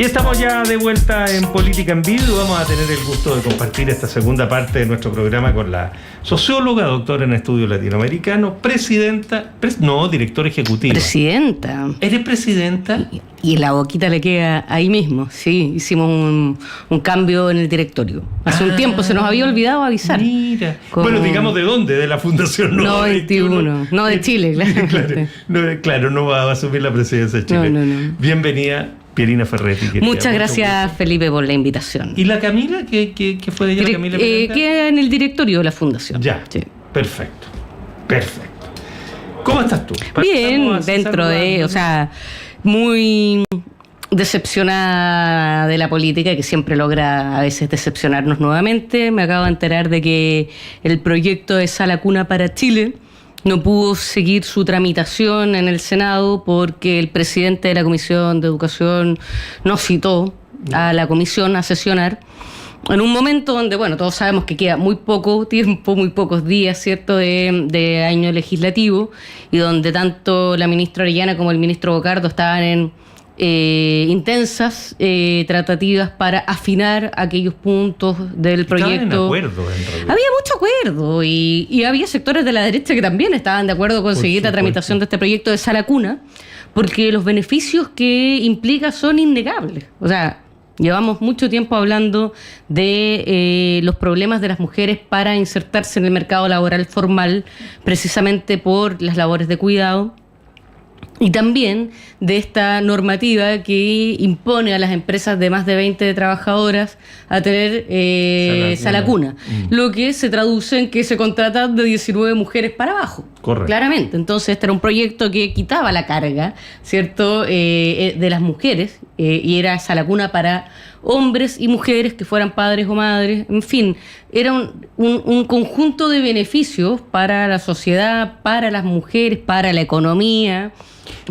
Y estamos ya de vuelta en Política en Vivo y vamos a tener el gusto de compartir esta segunda parte de nuestro programa con la socióloga, doctora en estudios latinoamericanos, directora ejecutiva. Presidenta. ¿Eres presidenta? Y la boquita le queda ahí mismo, sí. Hicimos un cambio en el directorio. Hace un tiempo se nos había olvidado avisar. Mira. Bueno, digamos, ¿de dónde? De la Fundación No 21. No, de Chile, claro. Claro, no va a asumir la presidencia de Chile. No. Bienvenida, Pierina Ferretti. Querida. Muchas gracias, Felipe, por la invitación. ¿Y la Camila? ¿Qué fue de ella, la Camila? Queda en el directorio de la Fundación. Ya, sí. Perfecto. ¿Cómo estás tú? Bien, dentro de, muy decepcionada de la política, que siempre logra a veces decepcionarnos nuevamente. Me acabo de enterar de que el proyecto de Sala Cuna para Chile no pudo seguir su tramitación en el Senado porque el presidente de la Comisión de Educación no citó a la comisión a sesionar en un momento donde, bueno, todos sabemos que queda muy poco tiempo, muy pocos días, ¿cierto?, de año legislativo, y donde tanto la ministra Orellana como el ministro Bocardo estaban en intensas tratativas para afinar aquellos puntos del proyecto. Estaban en acuerdo, en realidad. Había mucho acuerdo y había sectores de la derecha que también estaban de acuerdo con seguir la tramitación de este proyecto de Sala Cuna, porque los beneficios que implica son innegables. O sea, llevamos mucho tiempo hablando de los problemas de las mujeres para insertarse en el mercado laboral formal, precisamente por las labores de cuidado. Y también de esta normativa que impone a las empresas de más de 20 trabajadoras a tener sala cuna. Lo que se traduce en que se contratan de 19 mujeres para abajo. Correcto. Claramente. Entonces este era un proyecto que quitaba la carga, ¿cierto?, de las mujeres, y era sala cuna para hombres y mujeres que fueran padres o madres. En fin, era un conjunto de beneficios para la sociedad, para las mujeres, para la economía,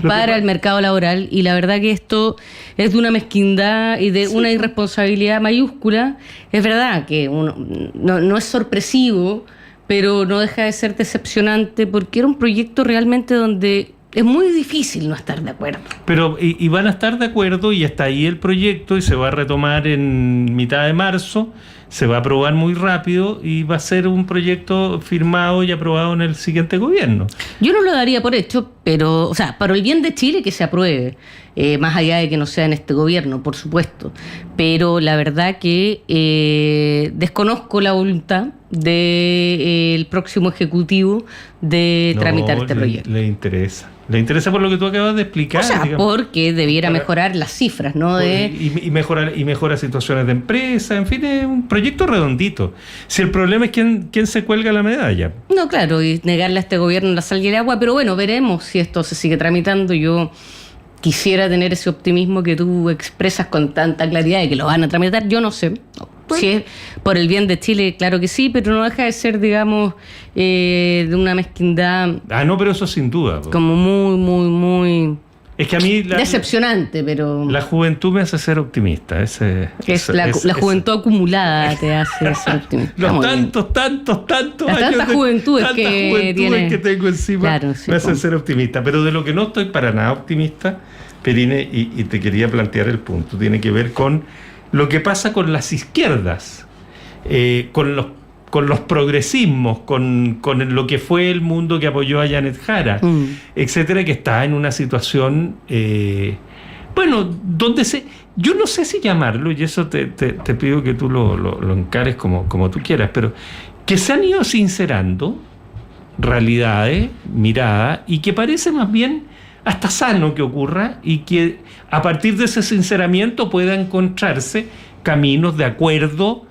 para el mercado laboral, y la verdad que esto es de una mezquindad y de una irresponsabilidad mayúscula. Es verdad que no es sorpresivo, pero no deja de ser decepcionante porque era un proyecto realmente donde es muy difícil no estar de acuerdo. Pero y van a estar de acuerdo, y está ahí el proyecto, y se va a retomar en mitad de marzo, se va a aprobar muy rápido y va a ser un proyecto firmado y aprobado en el siguiente gobierno. Yo no lo daría por hecho, pero, o sea, para el bien de Chile que se apruebe, más allá de que no sea en este gobierno, por supuesto. Pero la verdad que desconozco la voluntad del próximo ejecutivo de tramitar este proyecto. Le interesa por lo que tú acabas de explicar. O sea, digamos, porque debiera mejorar las cifras, ¿no? Y mejora situaciones de empresa, en fin, es un proyecto redondito. Si el problema es quién se cuelga la medalla. No, claro, y negarle a este gobierno la sal y el agua, pero bueno, veremos si esto se sigue tramitando. Yo quisiera tener ese optimismo que tú expresas con tanta claridad de que lo van a tramitar. Yo no sé. Si es por el bien de Chile, claro que sí, pero no deja de ser, digamos, de una mezquindad. No, pero eso sin duda. Como muy es que a mí decepcionante, pero la juventud me hace ser optimista. La juventud acumulada te hace ser optimista. Los tantos tantas juventudes que tengo encima, claro, sí, me hacen ser optimista. Pero de lo que no estoy para nada optimista, Perine, y te quería plantear el punto, tiene que ver con lo que pasa con las izquierdas, con los progresismos, con lo que fue el mundo que apoyó a Janet Jara, etcétera, que está en una situación, donde yo no sé si llamarlo, y eso te pido que tú lo encares como tú quieras, pero que se han ido sincerando realidades, miradas, y que parece más bien hasta sano que ocurra, y que a partir de ese sinceramiento pueda encontrarse caminos de acuerdo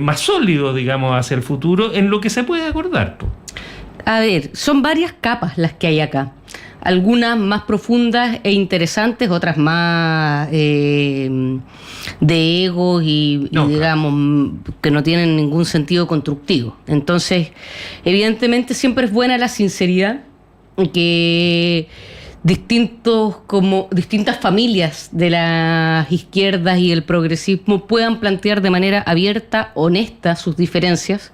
más sólidos, digamos, hacia el futuro, en lo que se puede acordar. A ver, son varias capas las que hay acá. Algunas más profundas e interesantes, otras más de ego y digamos, que no tienen ningún sentido constructivo. Entonces, evidentemente siempre es buena la sinceridad, que distintas familias de las izquierdas y el progresismo puedan plantear de manera abierta, honesta, sus diferencias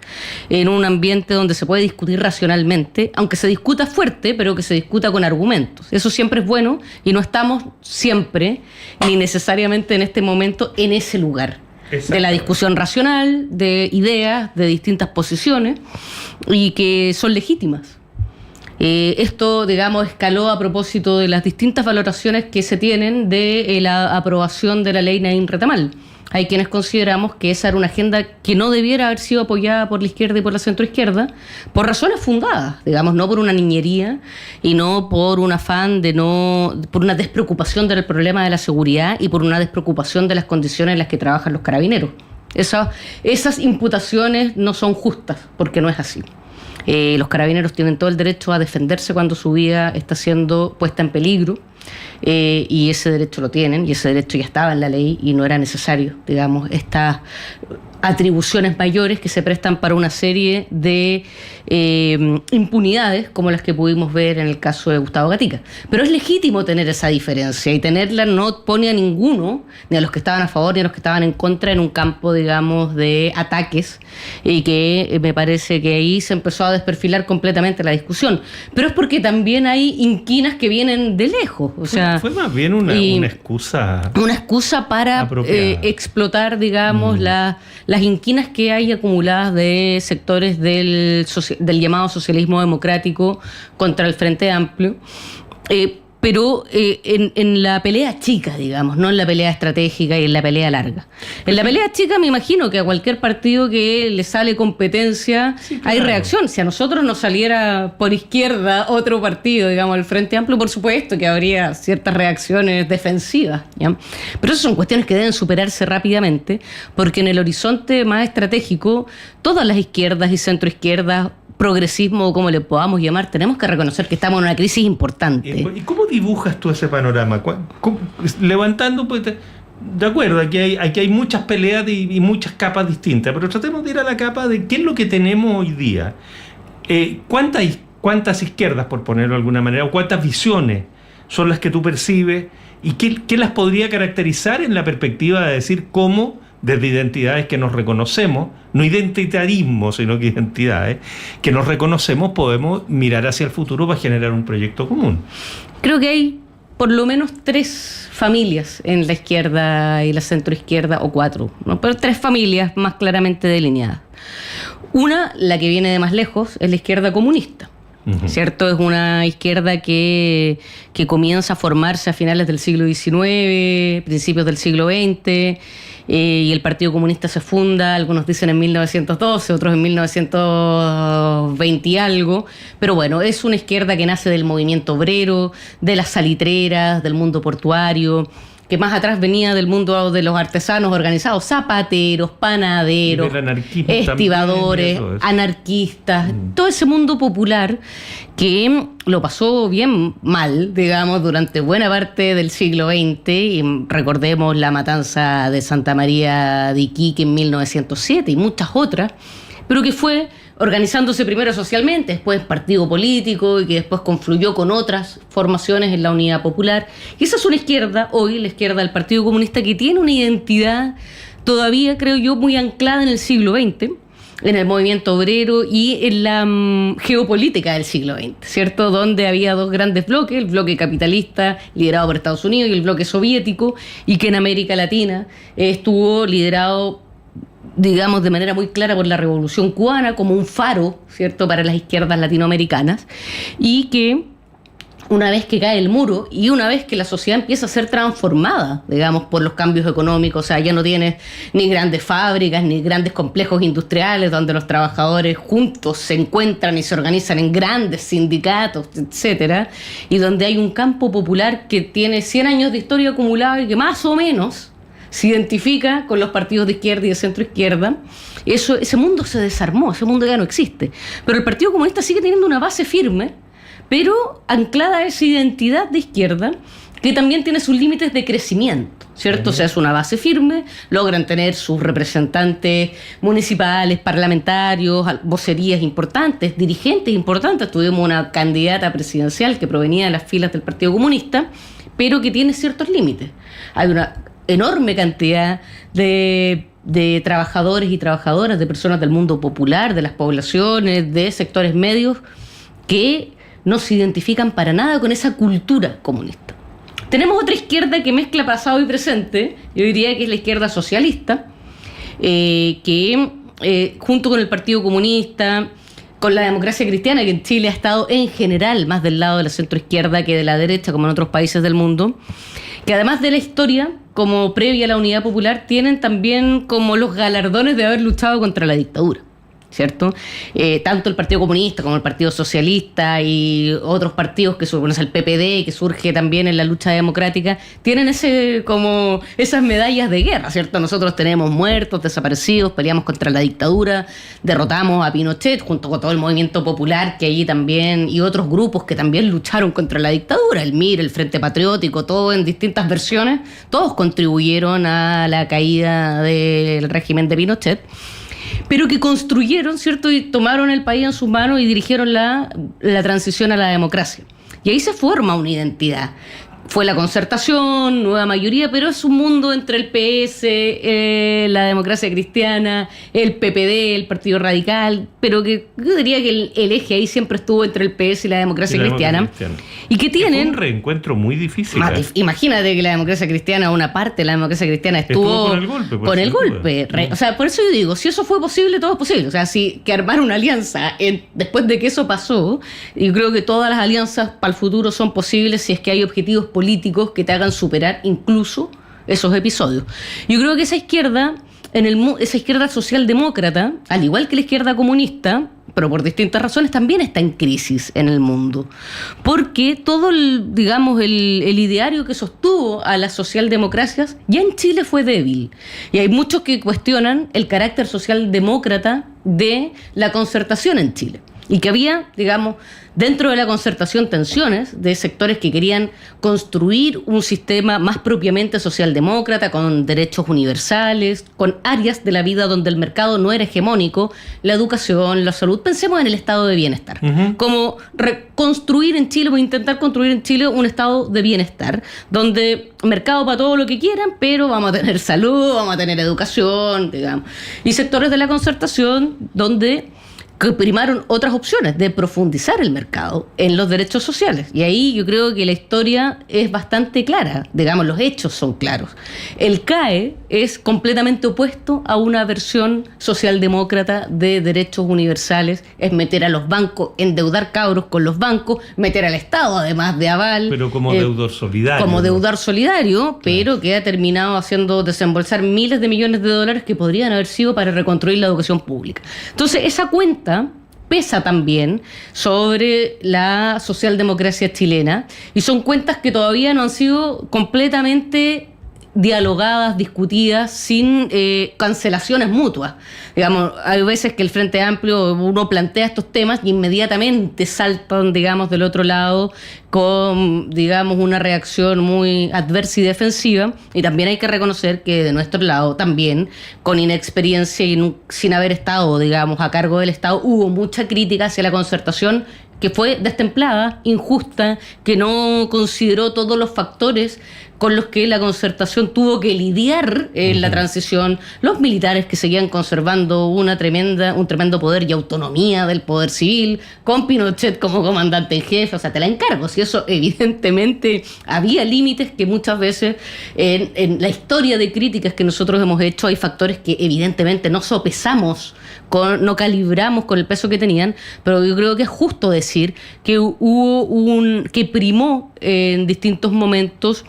en un ambiente donde se puede discutir racionalmente, aunque se discuta fuerte, pero que se discuta con argumentos. Eso siempre es bueno y no estamos siempre, ni necesariamente en este momento, en ese lugar de la discusión racional, de ideas, de distintas posiciones y que son legítimas. Esto, digamos, escaló a propósito de las distintas valoraciones que se tienen de la aprobación de la ley Naim Retamal. Hay quienes consideramos que esa era una agenda que no debiera haber sido apoyada por la izquierda y por la centroizquierda, por razones fundadas, digamos, no por una niñería y no por un afán por una despreocupación del problema de la seguridad y por una despreocupación de las condiciones en las que trabajan los carabineros. Esas imputaciones no son justas, porque no es así. Los carabineros tienen todo el derecho a defenderse cuando su vida está siendo puesta en peligro, y ese derecho lo tienen, y ese derecho ya estaba en la ley y no era necesario, digamos, estas atribuciones mayores que se prestan para una serie de impunidades como las que pudimos ver en el caso de Gustavo Gatica. Pero es legítimo tener esa diferencia, y tenerla no pone a ninguno, ni a los que estaban a favor ni a los que estaban en contra, en un campo, digamos, de ataques, y que me parece que ahí se empezó a desperfilar completamente la discusión. Pero es porque también hay inquinas que vienen de lejos, o sea, fue más bien una excusa. Una excusa para explotar, digamos, las inquinas que hay acumuladas de sectores del llamado socialismo democrático contra el Frente Amplio. Pero en la pelea chica, digamos, no en la pelea estratégica y en la pelea larga. En la pelea chica me imagino que a cualquier partido que le sale competencia, sí, claro, hay reacción. Si a nosotros nos saliera por izquierda otro partido, digamos, el Frente Amplio, por supuesto que habría ciertas reacciones defensivas, ¿ya? Pero esas son cuestiones que deben superarse rápidamente, porque en el horizonte más estratégico, todas las izquierdas y centroizquierdas, progresismo o como le podamos llamar, tenemos que reconocer que estamos en una crisis importante. ¿Y cómo dibujas tú ese panorama? Levantando, pues, de acuerdo, aquí hay muchas peleas y muchas capas distintas, pero tratemos de ir a la capa de qué es lo que tenemos hoy día. ¿Cuántas izquierdas, por ponerlo de alguna manera, o cuántas visiones son las que tú percibes, y qué las podría caracterizar en la perspectiva de decir cómo, desde identidades que nos reconocemos, no identitarismo, sino que identidades que nos reconocemos, podemos mirar hacia el futuro para generar un proyecto común? Creo que hay por lo menos 3 familias en la izquierda y la centroizquierda, o 4, ¿no? Pero 3 familias más claramente delineadas. Una, la que viene de más lejos, es la izquierda comunista. ¿Cierto? Es una izquierda que comienza a formarse a finales del siglo XIX, principios del siglo XX, y el Partido Comunista se funda, algunos dicen en 1912, otros en 1920 y algo, pero bueno, es una izquierda que nace del movimiento obrero, de las salitreras, del mundo portuario, que más atrás venía del mundo de los artesanos organizados, zapateros, panaderos, estibadores, anarquistas, todo ese mundo popular que lo pasó bien mal, digamos, durante buena parte del siglo XX, y recordemos la matanza de Santa María de Iquique en 1907 y muchas otras, pero que fue organizándose primero socialmente, después partido político, y que después confluyó con otras formaciones en la Unidad Popular. Y esa es una izquierda, hoy la izquierda del Partido Comunista, que tiene una identidad todavía, creo yo, muy anclada en el siglo XX, en el movimiento obrero y en la geopolítica del siglo XX, ¿cierto? Donde había 2 grandes bloques, el bloque capitalista liderado por Estados Unidos y el bloque soviético, y que en América Latina estuvo liderado, digamos, de manera muy clara por la Revolución Cubana como un faro, ¿cierto?, para las izquierdas latinoamericanas, y que una vez que cae el muro y una vez que la sociedad empieza a ser transformada, digamos, por los cambios económicos, o sea, ya no tienes ni grandes fábricas ni grandes complejos industriales donde los trabajadores juntos se encuentran y se organizan en grandes sindicatos, etcétera, y donde hay un campo popular que tiene 100 años de historia acumulada y que más o menos se identifica con los partidos de izquierda y de centroizquierda. Ese mundo se desarmó, ese mundo ya no existe. Pero el Partido Comunista sigue teniendo una base firme, pero anclada a esa identidad de izquierda, que también tiene sus límites de crecimiento, ¿cierto? O sea, es una base firme, logran tener sus representantes municipales, parlamentarios, vocerías importantes, dirigentes importantes. Tuvimos una candidata presidencial que provenía de las filas del Partido Comunista, pero que tiene ciertos límites. Hay una enorme cantidad de trabajadores y trabajadoras, de personas del mundo popular, de las poblaciones, de sectores medios, que no se identifican para nada con esa cultura comunista. Tenemos otra izquierda que mezcla pasado y presente, yo diría que es la izquierda socialista, que junto con el Partido Comunista, con la democracia cristiana, que en Chile ha estado en general más del lado de la centroizquierda que de la derecha, como en otros países del mundo, que además de la historia, como previa a la Unidad Popular, tienen también como los galardones de haber luchado contra la dictadura, ¿cierto? Tanto el Partido Comunista como el Partido Socialista y otros partidos que suponen el PPD, que surge también en la lucha democrática, tienen como esas medallas de guerra, ¿cierto? Nosotros tenemos muertos, desaparecidos, peleamos contra la dictadura, derrotamos a Pinochet junto con todo el movimiento popular que allí también, y otros grupos que también lucharon contra la dictadura, el MIR, el Frente Patriótico, todo en distintas versiones, todos contribuyeron a la caída del régimen de Pinochet, pero que construyeron, ¿cierto? Y tomaron el país en sus manos y dirigieron la transición a la democracia. Y ahí se forma una identidad. Fue la Concertación, nueva mayoría, pero es un mundo entre el PS, la democracia cristiana, el PPD, el Partido Radical, pero que yo diría que el eje ahí siempre estuvo entre el PS y la democracia cristiana. Y que tienen... Fue un reencuentro muy difícil. Imagínate que la democracia cristiana, una parte de la democracia cristiana estuvo con el golpe. O sea, por eso yo digo, si eso fue posible, todo es posible. O sea, si que armar una alianza después de que eso pasó, yo creo que todas las alianzas para el futuro son posibles si es que hay objetivos políticos que te hagan superar incluso esos episodios. Yo creo que esa izquierda, esa izquierda socialdemócrata, al igual que la izquierda comunista, pero por distintas razones, también está en crisis en el mundo. Porque todo el ideario que sostuvo a las socialdemocracias ya en Chile fue débil. Y hay muchos que cuestionan el carácter socialdemócrata de la Concertación en Chile. Y que había, dentro de la Concertación tensiones de sectores que querían construir un sistema más propiamente socialdemócrata, con derechos universales, con áreas de la vida donde el mercado no era hegemónico, la educación, la salud. Pensemos en el estado de bienestar. Como reconstruir en Chile o intentar construir en Chile un estado de bienestar, donde mercado para todo lo que quieran, pero vamos a tener salud, vamos a tener educación, Y sectores de la Concertación donde que primaron otras opciones de profundizar el mercado en los derechos sociales. Y ahí yo creo que la historia es bastante clara, los hechos son claros. El CAE es completamente opuesto a una versión socialdemócrata de derechos universales, es meter a los bancos, endeudar cabros con los bancos, meter al Estado además de aval. Pero como deudor solidario. Como deudor solidario, pero que ha terminado haciendo desembolsar miles de millones de dólares que podrían haber sido para reconstruir la educación pública. Entonces, esa cuenta pesa también sobre la socialdemocracia chilena y son cuentas que todavía no han sido completamente dialogadas, discutidas, sin cancelaciones mutuas. Hay veces que el Frente Amplio, uno plantea estos temas y inmediatamente saltan, del otro lado con, una reacción muy adversa y defensiva. Y también hay que reconocer que de nuestro lado también, con inexperiencia y sin haber estado, a cargo del Estado, hubo mucha crítica hacia la Concertación, que fue destemplada, injusta, que no consideró todos los factores con los que la Concertación tuvo que lidiar en la transición, los militares que seguían conservando un tremendo poder y autonomía del poder civil, con Pinochet como comandante en jefe. O sea, te la encargo, si eso evidentemente había límites que muchas veces en la historia de críticas que nosotros hemos hecho hay factores que evidentemente no sopesamos, no calibramos con el peso que tenían, pero yo creo que es justo decir que que primó en distintos momentos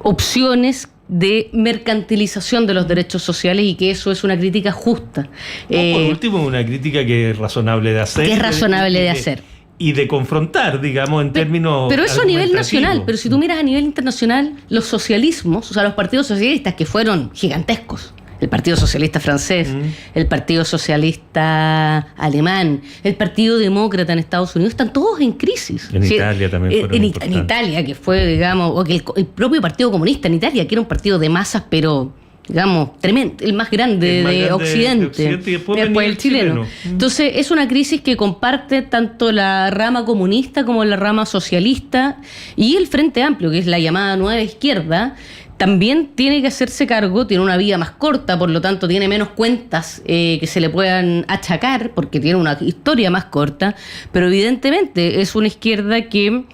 opciones de mercantilización de los derechos sociales y que eso es una crítica justa. Por último, una crítica que es razonable de hacer. Que es razonable de hacer. Y de confrontar, en términos. Pero eso a nivel nacional, pero si tú miras a nivel internacional, los socialismos, o sea, los partidos socialistas que fueron gigantescos el Partido Socialista francés, el Partido Socialista alemán, el Partido Demócrata en Estados Unidos, están todos en crisis. En Italia también fueron en Italia, que fue, digamos, o que el propio Partido Comunista en Italia, que era un partido de masas, pero, digamos, tremendo, el más grande de Occidente, y después el chileno. Entonces, es una crisis que comparte tanto la rama comunista como la rama socialista, y el Frente Amplio, que es la llamada nueva izquierda, también tiene que hacerse cargo, tiene una vida más corta, por lo tanto tiene menos cuentas que se le puedan achacar, porque tiene una historia más corta, pero evidentemente es una izquierda que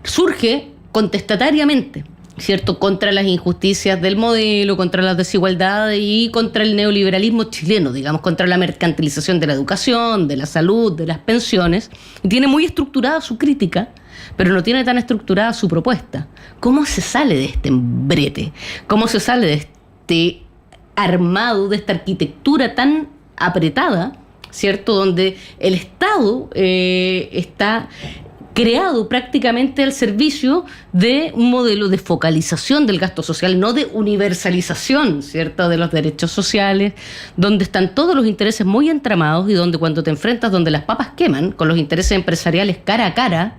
surge contestatariamente, ¿cierto?, contra las injusticias del modelo, contra las desigualdades y contra el neoliberalismo chileno, digamos, contra la mercantilización de la educación, de la salud, de las pensiones, y tiene muy estructurada su crítica, pero no tiene tan estructurada su propuesta. ¿Cómo se sale de este brete? ¿Cómo se sale de este armado, de esta arquitectura tan apretada, ¿cierto?, donde el Estado está creado prácticamente al servicio de un modelo de focalización del gasto social, no de universalización, ¿cierto?, de los derechos sociales, donde están todos los intereses muy entramados y donde cuando te enfrentas, donde las papas queman con los intereses empresariales cara a cara,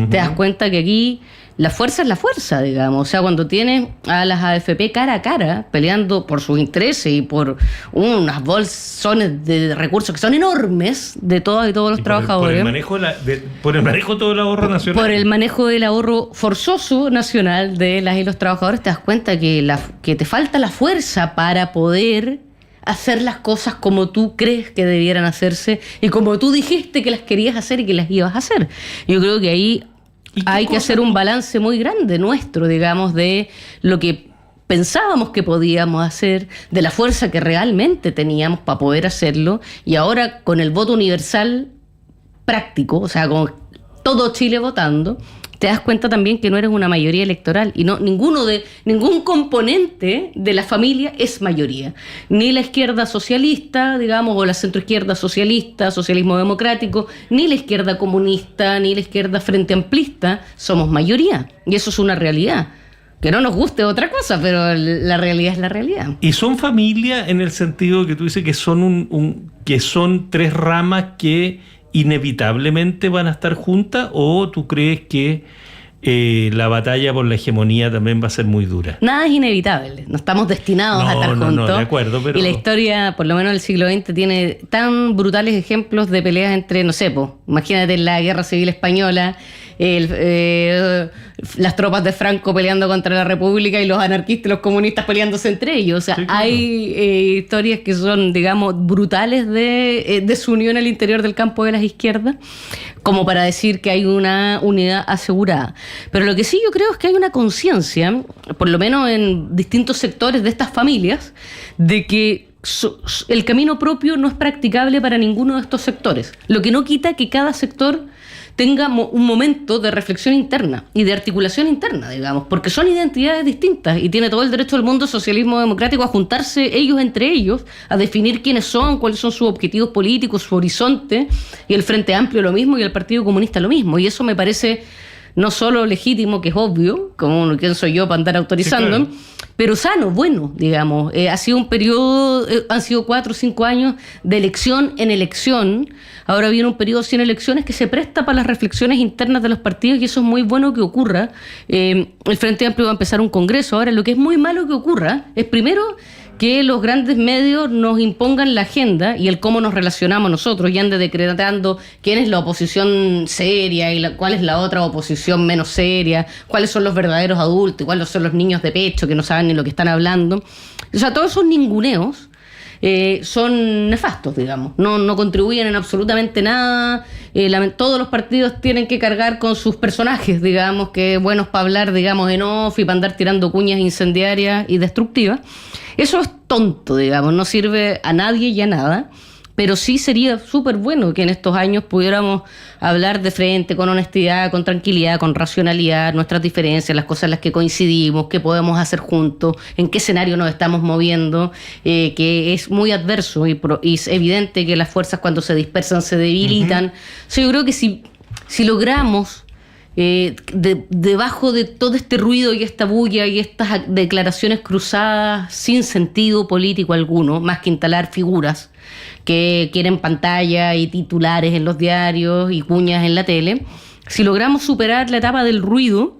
te das cuenta que aquí la fuerza es la fuerza, digamos. O sea, cuando tienes a las AFP cara a cara peleando por sus intereses y por unas bolsones de recursos que son enormes de todas y todos los trabajadores. Por el manejo de todo el ahorro nacional. Por el manejo del ahorro forzoso nacional de las y los trabajadores, te das cuenta que te falta la fuerza para poder hacer las cosas como tú crees que debieran hacerse y como tú dijiste que las querías hacer y que las ibas a hacer. Yo creo que ahí hay que hacer un balance muy grande nuestro, digamos, de lo que pensábamos que podíamos hacer, de la fuerza que realmente teníamos para poder hacerlo, y ahora con el voto universal práctico, o sea, con todo Chile votando, te das cuenta también que no eres una mayoría electoral y ningún componente de la familia es mayoría. Ni la izquierda socialista, digamos, o la centroizquierda socialista, socialismo democrático, ni la izquierda comunista, ni la izquierda frente amplista somos mayoría. Y eso es una realidad. Que no nos guste otra cosa, pero la realidad es la realidad. ¿Y son familia en el sentido que tú dices que son que son tres ramas que inevitablemente van a estar juntas, o tú crees que la batalla por la hegemonía también va a ser muy dura? Nada es inevitable, no estamos destinados a estar juntos. No, de acuerdo, pero... Y la historia, por lo menos del siglo XX, tiene tan brutales ejemplos de peleas entre, no sé, imagínate la Guerra Civil Española, las tropas de Franco peleando contra la República y los anarquistas y los comunistas peleándose entre ellos. O sea, sí, claro. Hay historias que son, digamos, brutales de desunión al interior del campo de las izquierdas, como para decir que hay una unidad asegurada. Pero lo que sí yo creo es que hay una conciencia, por lo menos en distintos sectores de estas familias, de que el camino propio no es practicable para ninguno de estos sectores. Lo que no quita que cada sector tenga un momento de reflexión interna y de articulación interna, digamos, porque son identidades distintas y tiene todo el derecho del mundo socialismo democrático a juntarse ellos entre ellos, a definir quiénes son, cuáles son sus objetivos políticos, su horizonte, y el Frente Amplio lo mismo y el Partido Comunista lo mismo, y eso me parece no solo legítimo, que es obvio, como quién soy yo para andar autorizando, sí, claro, pero sano, bueno, digamos. Ha sido un periodo, han sido 4 o 5 años de elección en elección. Ahora viene un periodo sin elecciones que se presta para las reflexiones internas de los partidos, y eso es muy bueno que ocurra. El Frente Amplio va a empezar un congreso. Ahora, lo que es muy malo que ocurra es, primero, que los grandes medios nos impongan la agenda y el cómo nos relacionamos nosotros, y ande decretando quién es la oposición seria y cuál es la otra oposición menos seria, cuáles son los verdaderos adultos y cuáles son los niños de pecho que no saben ni lo que están hablando. O sea, todos esos ninguneos son nefastos, digamos, no contribuyen en absolutamente nada. Todos los partidos tienen que cargar con sus personajes, digamos, que buenos para hablar, digamos, en off y para andar tirando cuñas incendiarias y destructivas. Eso es tonto, digamos, no sirve a nadie y a nada, pero sí sería súper bueno que en estos años pudiéramos hablar de frente, con honestidad, con tranquilidad, con racionalidad, nuestras diferencias, las cosas en las que coincidimos, qué podemos hacer juntos, en qué escenario nos estamos moviendo, que es muy adverso y es evidente que las fuerzas cuando se dispersan se debilitan. Uh-huh. O sea, yo creo que si logramos debajo de todo este ruido y esta bulla y estas declaraciones cruzadas sin sentido político alguno, más que instalar figuras que quieren pantalla y titulares en los diarios y cuñas en la tele, si logramos superar la etapa del ruido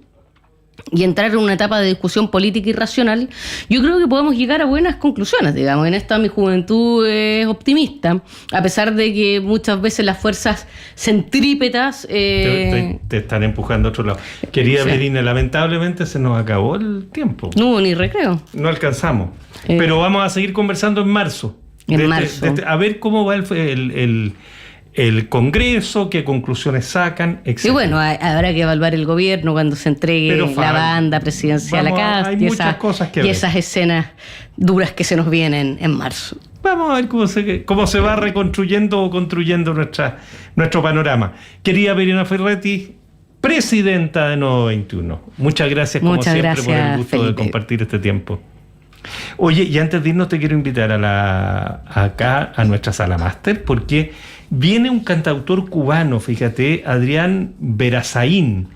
y entrar en una etapa de discusión política y racional, yo creo que podemos llegar a buenas conclusiones, digamos. En esto mi juventud es optimista, a pesar de que muchas veces las fuerzas centrípetas... Te están empujando a otro lado. Querida Verina, lamentablemente se nos acabó el tiempo. No hubo ni recreo. No alcanzamos. Pero vamos a seguir conversando en marzo. A ver cómo va el Congreso, qué conclusiones sacan, etc. Y bueno, habrá que evaluar el gobierno cuando se entregue la banda presidencial acá. Hay muchas cosas que ver. Y esas escenas duras que se nos vienen en marzo. Vamos a ver cómo se va reconstruyendo o construyendo nuestro panorama. Querida Verina Ferretti, presidenta de Nodo 21. Muchas gracias, como siempre, por el gusto, Felipe, de compartir este tiempo. Oye, y antes de irnos te quiero invitar acá a nuestra sala máster, porque viene un cantautor cubano, fíjate, Adrián Verazaín,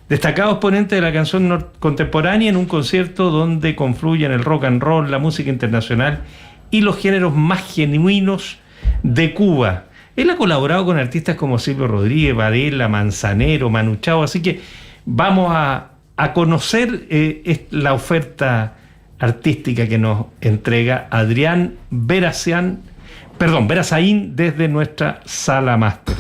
destacado exponente de la canción contemporánea, en un concierto donde confluyen el rock and roll, la música internacional y los géneros más genuinos de Cuba. Él ha colaborado con artistas como Silvio Rodríguez, Varela, Manzanero, Manu Chao, así que vamos a conocer la oferta artística que nos entrega Adrián Verazaín desde nuestra sala máster.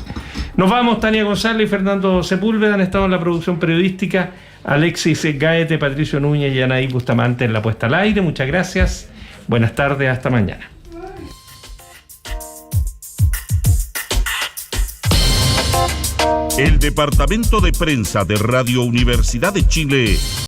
Nos vamos. Tania González y Fernando Sepúlveda han estado en la producción periodística, Alexis Gaete, Patricio Núñez y Anaí Bustamante en la puesta al aire. Muchas gracias, buenas tardes, hasta mañana. El Departamento de Prensa de Radio Universidad de Chile